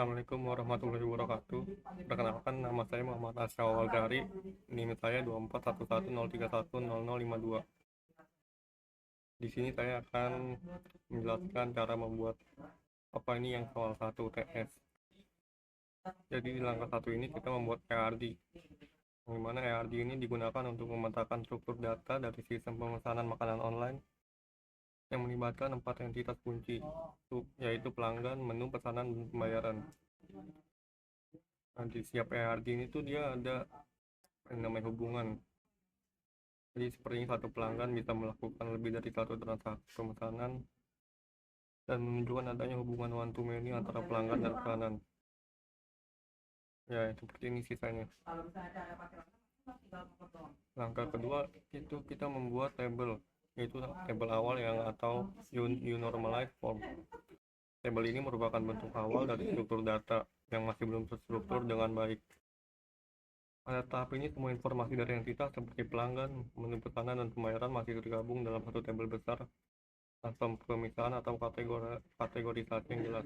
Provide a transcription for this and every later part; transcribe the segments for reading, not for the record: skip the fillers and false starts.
Assalamualaikum warahmatullahi wabarakatuh. Perkenalkan, nama saya Muhammad Asrawal Dari. NIM saya 241103100052. Di sini saya akan menjelaskan cara membuat apa ini yang soal 1 TS. Jadi di langkah 1 ini kita membuat ERD. Di mana ERD ini digunakan untuk memetakan struktur data dari sistem pemesanan makanan online yang melibatkan 4 entitas kunci, yaitu pelanggan, menu, pesanan, dan pembayaran. Nah, di setiap ERD ini tuh dia ada yang namanya hubungan. Jadi sepertinya satu pelanggan bisa melakukan lebih dari satu transaksi pemesanan dan menunjukkan adanya hubungan one to many antara pelanggan dan pesanan. Ya, seperti ini sisanya. Langkah kedua itu kita membuat tabel, yaitu tabel awal yang atau you normalize form. Tabel ini merupakan bentuk awal dari struktur data yang masih belum terstruktur dengan baik. Pada tahap ini semua informasi dari entitas seperti pelanggan, menu pesanan, dan pembayaran masih tergabung dalam satu tabel besar tanpa pemisahan atau kategorisasi yang jelas.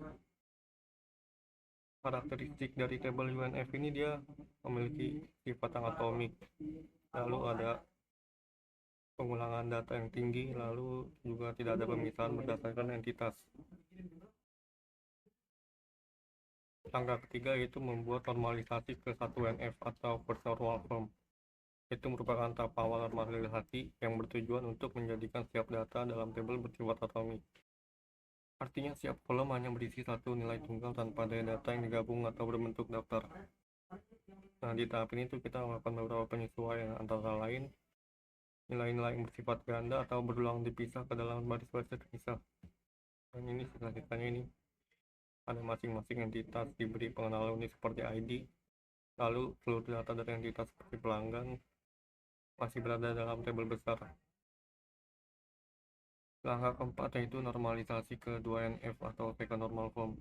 Karakteristik dari tabel UNF ini dia memiliki sifat yang atomik, lalu ada pengulangan data yang tinggi, lalu juga tidak ada pemisahan berdasarkan entitas. Langkah ketiga yaitu membuat normalisasi ke satu UNF atau first normal form. Itu merupakan tahap awal normalisasi yang bertujuan untuk menjadikan setiap data dalam tabel bersifat atomik. Artinya setiap kolom hanya berisi satu nilai tunggal tanpa ada data yang digabung atau berbentuk daftar. Nah, di tahap ini tuh kita melakukan beberapa penyesuaian, antara lain nilai-nilai yang bersifat ganda atau berulang dipisah ke dalam baris-baris terpisah. Dan ini sisanya ini ada masing-masing entitas diberi pengenalan unik seperti ID, lalu seluruh data dari entitas seperti pelanggan masih berada dalam tabel besar. Langkah keempat yaitu normalisasi ke 2NF atau second normal form,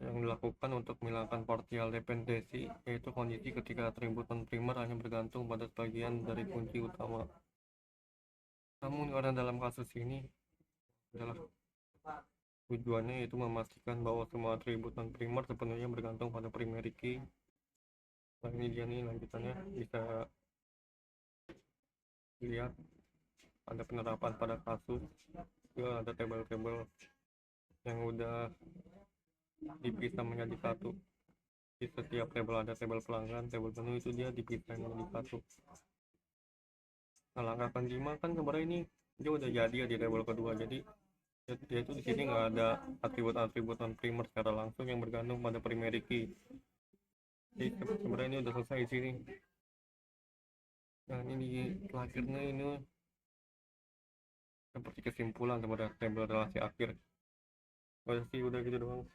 yang dilakukan untuk menghilangkan partial dependency, yaitu kondisi ketika atribut non-primer hanya bergantung pada sebagian dari kunci utama. Namun karena dalam kasus ini adalah tujuannya yaitu memastikan bahwa semua atribut non-primer sepenuhnya bergantung pada primary key. Nah, ini dia nih lanjutannya, bisa dilihat ada penerapan pada kasus, juga ada tabel-tabel yang udah dipisah menjadi satu. Di setiap tabel ada tabel pelanggan, tabel menu, itu dia dipisah menjadi satu. Nah, langkah kelima kan sebenarnya ini dia udah jadi ya di tabel kedua, jadi dia itu di sini nggak ada atribut-atribut non-primer secara langsung yang bergantung pada primary key. Jadi sebenarnya ini udah selesai di sini. Nah, ini terakhirnya ini seperti kesimpulan kepada tabel relasi akhir. Udah sih, udah gitu doang.